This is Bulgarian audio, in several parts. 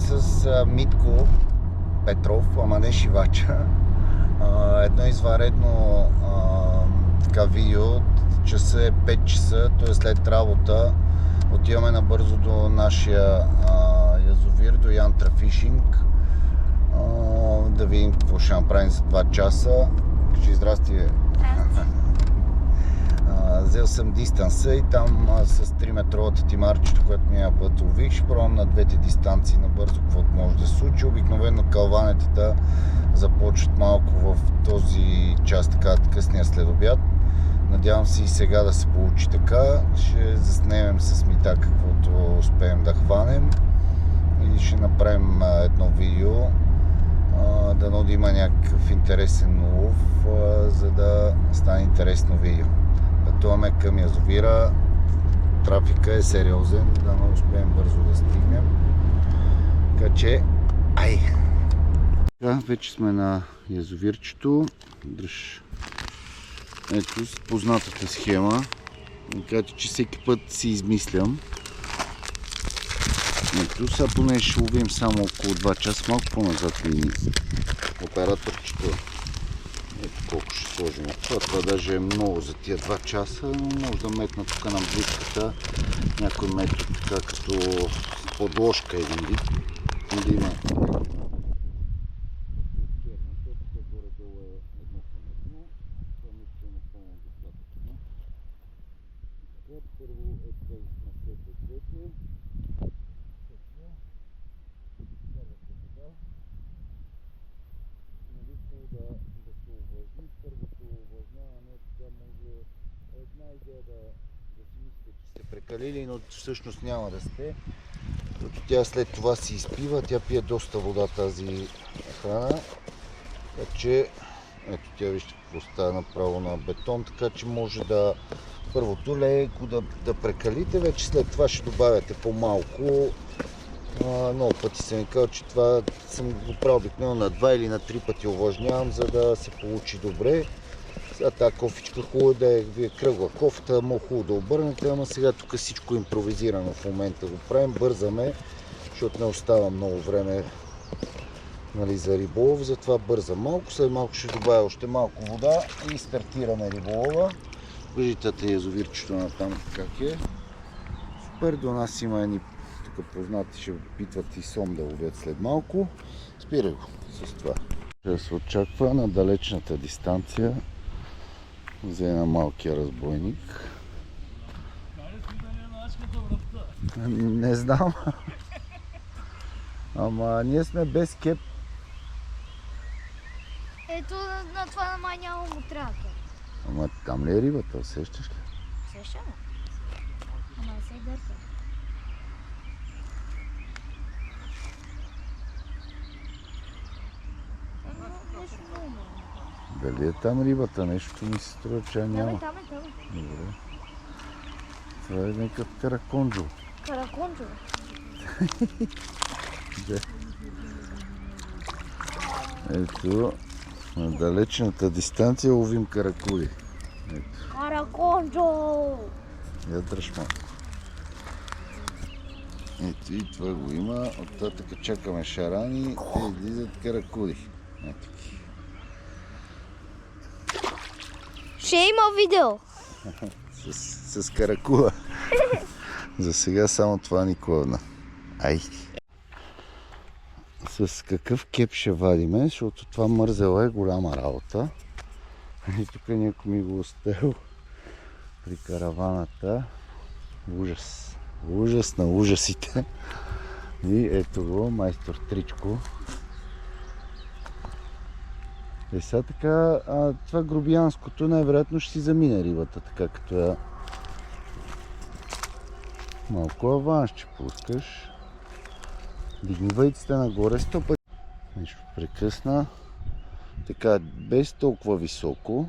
с Митко Петров, ама не шивача. Едно извънредно видео. Часа е 5 часа, т.е. след работа. Отиваме набързо до нашия язовир, до Янтра Фишинг. Да видим какво ще направим за 2 часа. Кажи здрасти, бе. Взел съм дистанса и там с 3-метровата тимарчето, което миналия път лових, ще пробвам на двете дистанции набързо каквото може да се случи. Обикновено калванетата започват малко в този час, така късния следобед. Надявам се и сега да се получи така. Ще заснемем с Мита каквото успеем да хванем и ще направим едно видео. Дано да има някакъв интересен улов, за да стане интересно видео. Пътуваме към язовира, трафика е сериозен, дано успеем бързо да стигнем. Така че, ай! Вече сме на язовирчето. Ето с познатата схема. Така че всеки път си измислям. Ето сега поне ще ловим само около 2 часа, малко по-назад видим операторчето. Ето колко ще сложим. Това даже е много за тия 2 часа, но може да метна тук на близката някой метод така като подложка един вид. Да има. Първо е така на двете. Да се увлажни. Първото увлажняване така може една идея да си мислите, че сте прекалили, но всъщност няма да сте. Защото тя след това си изпива, тя пие доста вода тази храна. Така че, ето тя вижте какво става направо на бетон, така че може да първото леко да прекалите, вече след това ще добавяте по-малко. Много пъти съм ви казал, че това съм го правил обикновено на 2 или на 3 пъти увлажнявам, за да се получи добре. Сега тази кофичка хубаво да е кръгла кофта, мога хубаво да обърнете, ама сега тук всичко импровизирано в момента го правим, бързаме, защото не остава много време, нали, за риболов, затова бързам малко, след малко ще добавя още малко вода и стартираме риболова. Виждате язовирчето на там как е. Супер, до нас има едни тук познати, ще опитват и сом да ловят след малко. Спирай го с това. Ще се очаква на далечната дистанция за една малкия разбойник. Не знам. Ама ние сме без кеп. Ето на това май няма мутряка. Ама там ли е рибата? Усещаш ли? Усещам. Ама се дърпа. Дали е там рибата? Нещо ми се струва, че няма. Там е. Добре. Това е някакъв караконджо. Караконджо? Да. Ето, на далечната дистанция ловим каракули. Ето. Караконджо! Я дръж малко. Ето и това го има. Оттатък чакаме шарани, те излизат каракули. Ето. Ще има видео. С каракула. За сега само това ни клъвна. Ай! С какъв кеп ще вадиме, защото това мързела е голяма работа. И тук някой ми го оставил при караваната. Ужас. Ужас на ужасите. И ето го, майстор Тричко. И сега така, това грубиянското най-вероятно ще си замине рибата, така като я малко аванс ще пускаш. Дигни вейците нагоре 100 пъти. Нещо прекъсна. Така, без толкова високо.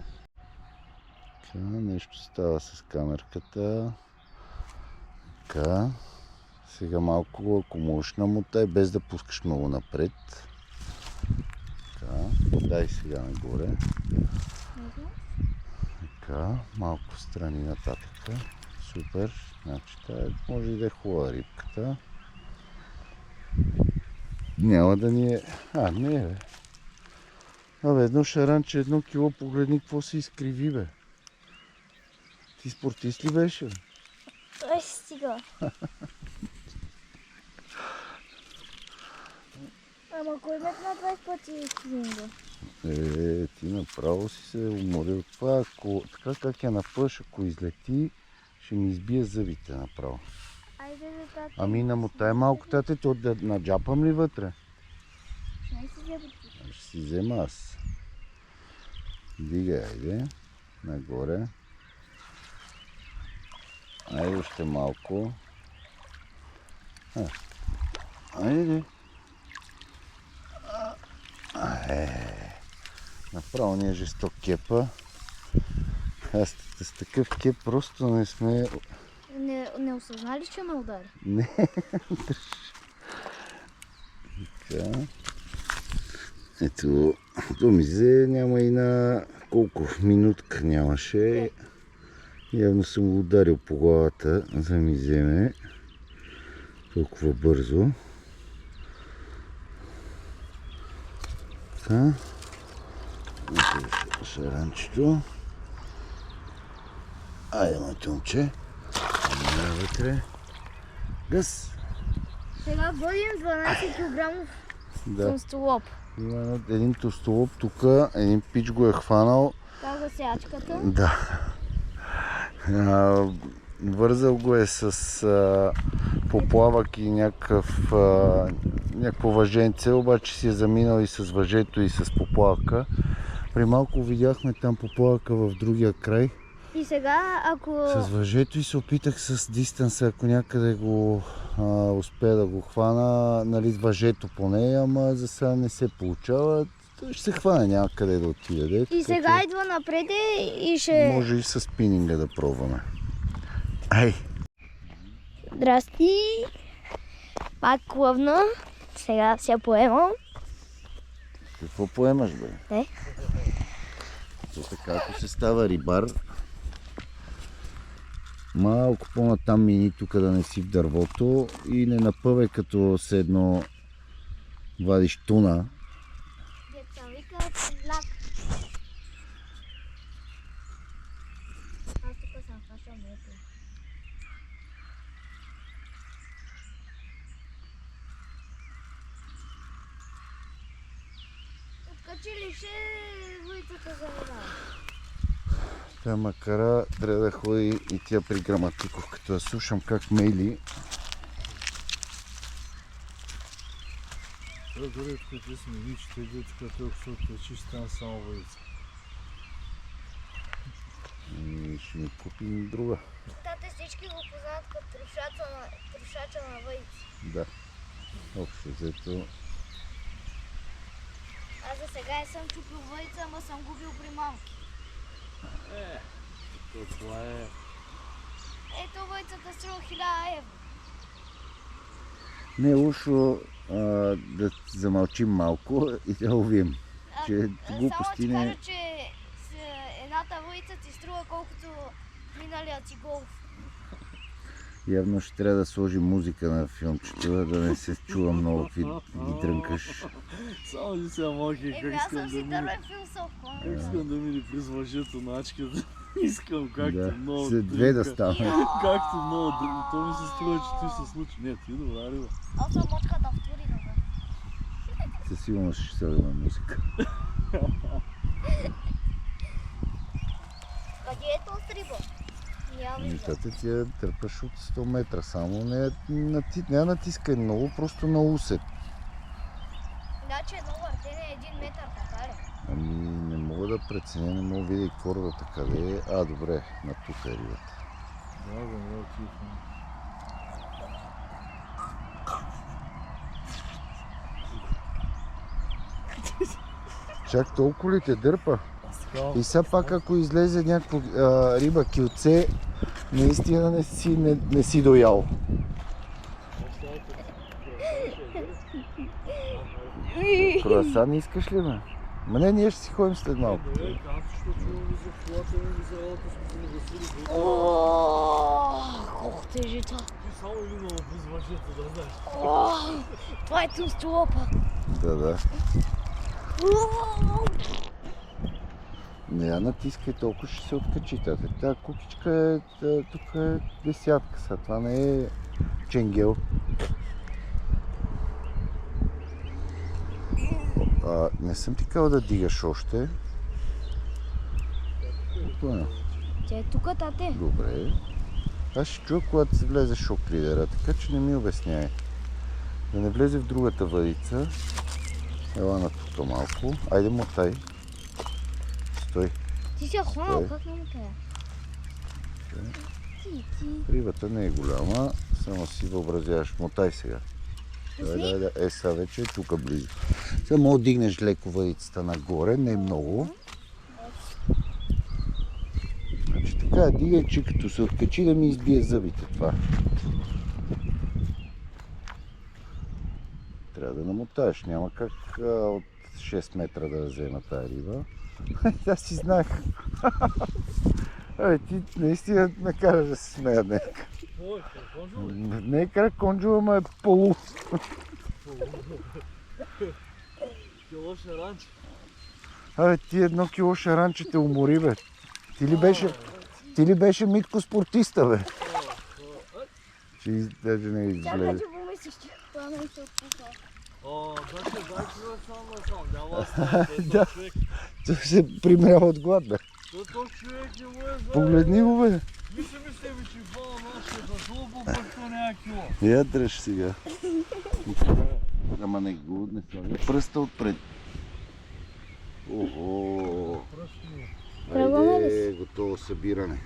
Така, нещо става с камерката. Така. Сега малко, ако можеш, намотай, без да пускаш много напред. Така, дай сега нагоре. Така, малко страни нататък. Супер. Значи, може и да е хубава рибката. Няма да ни е... не бе. Абе, едно шаранче, 1 кило, погледни какво се изкриви, бе. Ти спортист ли беше? Ай, стига. Ама кой ме на 20 пъти изкривим? Ти направо си се уморил. Това, ако така как я напъш, ако излети, ще ми избие зъбите направо. Айде да тате. Ами намотай малко, тате, то да наджапам ли вътре? Не си взема. Ще си взема аз. Дигай, айде. Нагоре. Айде още малко. Айде. Направо ни е жесток кепа. Аз с такъв кеп просто не сме... Не осъзнали, че ме удари? Не. Така. Ето, то ми взе, няма и на колко минутка нямаше. Явно съм го ударил по главата, за да ми вземе толкова бързо. Така. Ето шаранчето. Айде, моето момче. Ами вътре. Гъс! Сега водим 12 кг Да. столоп. Има един тостолоп тук, един пич го е хванал. Това го сячката. Да. Вързал го е с поплавък и някакво въженце, обаче си е заминал и с въжето и с поплавъка. При малко видяхме там поплавъка в другия край. И сега, ако... С въжето и се опитах с дистанса, ако някъде го успея да го хвана, нали, с въжето поне, ама за сега не се получава. Той ще се хване някъде да отиде. И сега идва напред и ще... Може и с спининга да пробваме. Ай! Здрасти! Пак клъвна. Сега се поемам. Какво поемаш, бе? Не. То така, ако се става рибар, малко по-натам мини тук да не си в дървото и не напъвай като се едно вадиш туна. Деца вика лак. Аз тук съм фашал мето. Откачи ли ще войцата заминава? Та макара трябва да ходи и тя при Граматиков, като я слушам как мейли. Това дори като сме вичите, детка, толкова качиш там само въйца. И ще ми купим друга. Тате всички го познават като трошача на въйци. Да. Общо взето. Аз за сега не съм чупил въйца, ама съм губил при малки. Това е... Ето въйцата струва 1000 евро. Не е лошо да замълчим малко и да ловим. Че глупости Само ти не... кажа, че едната въйца ти струва колкото миналия ти голф. Явно ще трябва да сложим музика на филмчето, да не се чува много ги дрънкаш. Само ли сега малки, как Аз искам съм да си мине... дървен философ. Как искам да мине през въжето на ачката. Искам както Да. много След две да дрънка. стане. Както много дрънка. То ми се струва, че ти се случи. Не, ти добра риба. Аз съм мочката в Турина. Със сигурност ще слагаме музика. Къде е то стриба? Няма Ами, виждам. тате, ти я търпаш от 100 метра, само не натискай много, просто на усет. Значи едно въртене е 1 метър, така ли? Ами не мога да преценя, не мога да видя и кордата къде е. Добре, на тук е рибата. Да, много тихо. Чак толкова ли те дърпа? И сега пак ако излезе някаква риба килце, наистина не си доял. Круасан искаш ли, бе? Ма не, ние ще си ходим след малко. Не, както ще чуваме за колата ми за работа сме се нагасили. Колко тежица. Ти само или много без въжето, да знаеш. Това е тъмстолопа. Да. Не я натискай толкова, ще се откачи. Тази кукичка тук е десятка са. Това не е ченгел. Не съм ти казал да дигаш още. Тя е тук, тате. Добре. Аз ще чуя, когато се влезе шоклидера, така че не ми обясняй. Да не влезе в другата въдица. Ела на тук малко. Айде мотай. Стой. Ти си я хванал, Стой. как не му тая? Ти. Рибата не е голяма, само си въобразяваш. Мотай сега. Давай. Сега вече е тук близо. Сега мога да дигнеш леко въдицата нагоре, не много. Значи така, дигай, че като се откачи да ми избие зъбите това. Трябва да намотаеш, няма как от 6 метра да взема тая риба. Аз си знаех. Абе, ти наистина ме караш да се смея днес. Ой, краконжо ли? Не е краконжо, ама е полу. Кило шаранче. Абе, ти 1 кило шаранче те умори, бе. Ти ли беше Митко спортиста, бе? Че даже не Чакай, изгледа. че помислиш, че това не се отпука. Значи дай човек сам. Няма да стане. Да. Той се примрява от глад, бе. Той човек не му е за... Погледни го, бе. Мисля ми себе, че бала нашия за дълго, пък то няма кило. Я дръж сега. Ама не го не слагай пръста отпред. Ого! Тръгваме ли Айде, готово събиране.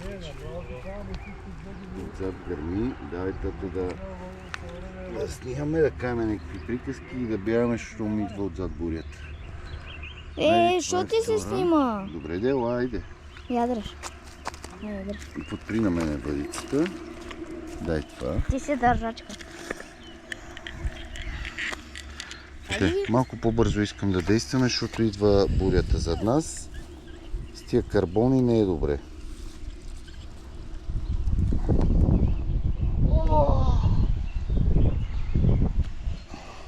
Не, направо така, да си Отзад гърми, давай тато да снимаме, да кажем някакви приказки и да бягаме, защото ми идва отзад бурята. Що ти се снима? Добре, дела, айде. Ядраш. Подпри на мене въдицата. Дай това. Ти си държачка. Малко по-бързо искам да действаме, защото идва бурята зад нас. С тия карбони не е добре.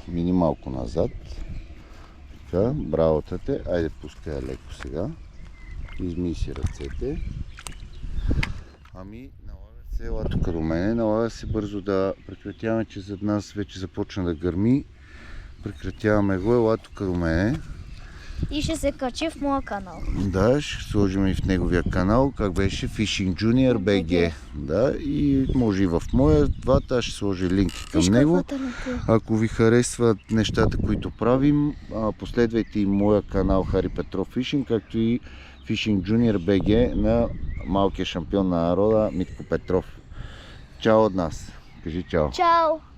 Мини малко назад. Така, браво, тате. Айде, пускай я леко сега. Измий си ръцете. Ами, налага се, ела тук до мене. Налага се бързо да прекратяваме, че зад нас вече започна да гърми. Прекратяваме го, ела тук до мене. И ще се качи в моя канал. Да, ще сложим и в неговия канал, как беше Fishing Junior BG. Да, и може и в моя двата, аз ще сложа линки към него. Ако ви харесват нещата, които правим, последвайте и моя канал Хари Петров Fishing, както и Fishing Junior BG на малкия шампион на народа Митко Петров. Чао от нас. Кажи чао. Чао!